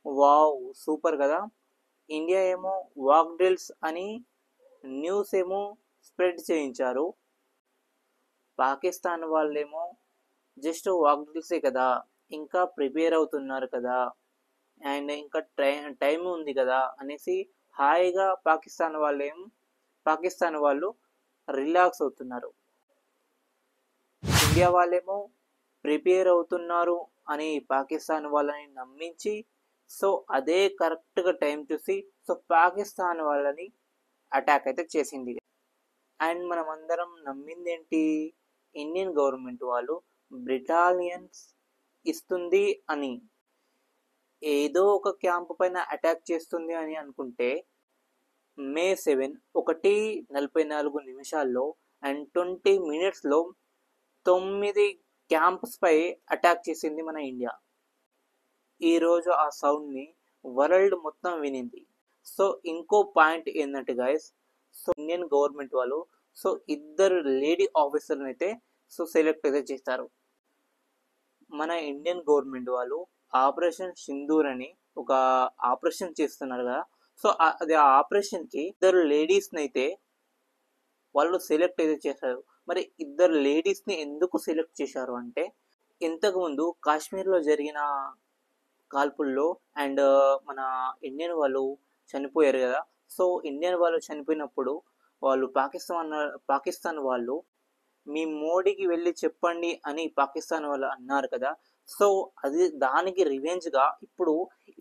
Wow! Super కదా! India ఏమో walk drills అని న్యూస్ ఏమో స్ప్రెడ్ చేయించారు. పాకిస్తాన్ వాళ్ళేమో జస్ట్ వాక్ డ్రిల్సే కదా, ఇంకా ప్రిపేర్ అవుతున్నారు కదా, అండ్ ఇంకా టైం ఉంది కదా అనేసి హాయిగా పాకిస్తాన్ వాళ్ళు రిలాక్స్ అవుతున్నారు. ఇండియా వాళ్ళేమో ప్రిపేర్ అవుతున్నారు అని పాకిస్తాన్ వాళ్ళని నమ్మించి, సో అదే కరెక్ట్గా టైం చూసి సో పాకిస్తాన్ వాళ్ళని అటాక్ అయితే చేసింది. అండ్ మనం అందరం నమ్మింది ఏంటి, ఇండియన్ గవర్నమెంట్ వాళ్ళు బ్రిటాలియన్స్ ఇస్తుంది అని, ఏదో ఒక క్యాంప్ పైన అటాక్ చేస్తుంది అని అనుకుంటే మే 7 1:44 అండ్ 20 మినిట్స్లో 9 క్యాంప్స్ పై అటాక్ చేసింది మన ఇండియా. ఈరోజు ఆ సౌండ్ని వరల్డ్ మొత్తం వినింది. సో ఇంకో పాయింట్ ఏంటంటే గైస్, సో ఇండియన్ గవర్నమెంట్ వాళ్ళు సో ఇద్దరు లేడీ ఆఫీసర్ని అయితే సో సెలెక్ట్ అయితే చేస్తారు. మన ఇండియన్ గవర్నమెంట్ వాళ్ళు ఆపరేషన్ సింధూర్ అని ఒక ఆపరేషన్ చేస్తున్నారు కదా, సో అది ఆ ఆపరేషన్కి ఇద్దరు లేడీస్ని అయితే వాళ్ళు సెలెక్ట్ అయితే చేశారు. మరి ఇద్దరు లేడీస్ని ఎందుకు సెలెక్ట్ చేశారు అంటే, ఇంతకుముందు కాశ్మీర్లో జరిగిన కాల్పుల్లో అండ్ మన ఇండియన్ వాళ్ళు చనిపోయారు కదా, సో ఇండియన్ వాళ్ళు చనిపోయినప్పుడు వాళ్ళు పాకిస్తాన్ వాళ్ళు మీ మోడీకి వెళ్ళి చెప్పండి అని పాకిస్తాన్ వాళ్ళు అన్నారు కదా, సో అది దానికి రివెంజ్గా ఇప్పుడు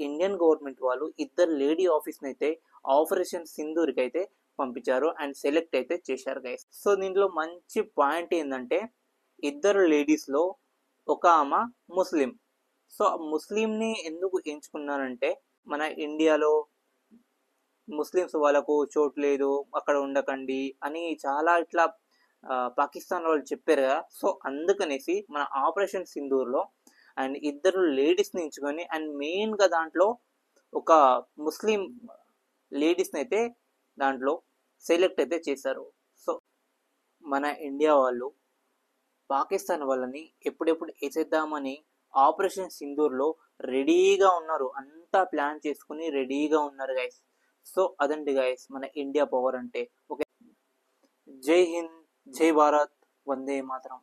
ఇండియన్ గవర్నమెంట్ వాళ్ళు ఇద్దరు లేడీ ఆఫీస్ని అయితే ఆపరేషన్ సింధూర్కి అయితే పంపించారు అండ్ సెలెక్ట్ అయితే చేశారు గైస్. సో దీంట్లో మంచి పాయింట్ ఏంటంటే, ఇద్దరు లేడీస్లో ఒక ఆమె ముస్లిం. సో ముస్లింని ఎందుకు ఎంచుకున్నారంటే, మన ఇండియాలో ముస్లిమ్స్ వాళ్ళకు చోటు లేదు, అక్కడ ఉండకండి అని చాలా ఇట్లా పాకిస్తాన్ వాళ్ళు చెప్పారు కదా, సో అందుకనేసి మన ఆపరేషన్ సింధూర్లో అండ్ ఇద్దరు లేడీస్ని ఎంచుకొని అండ్ మెయిన్గా దాంట్లో ఒక ముస్లిం లేడీస్ని అయితే దాంట్లో సెలెక్ట్ అయితే చేశారు. సో మన ఇండియా వాళ్ళు పాకిస్తాన్ వాళ్ళని ఎప్పుడెప్పుడు వేసేద్దామని ఆపరేషన్ సింధూర్లో రెడీగా ఉన్నారు, అంతా ప్లాన్ చేసుకుని రెడీగా ఉన్నారు గైస్. సో అదండి గైస్ మన ఇండియా పవర్ అంటే. ఓకే, జై హింద్, జై భారత్, వందే మాతరం.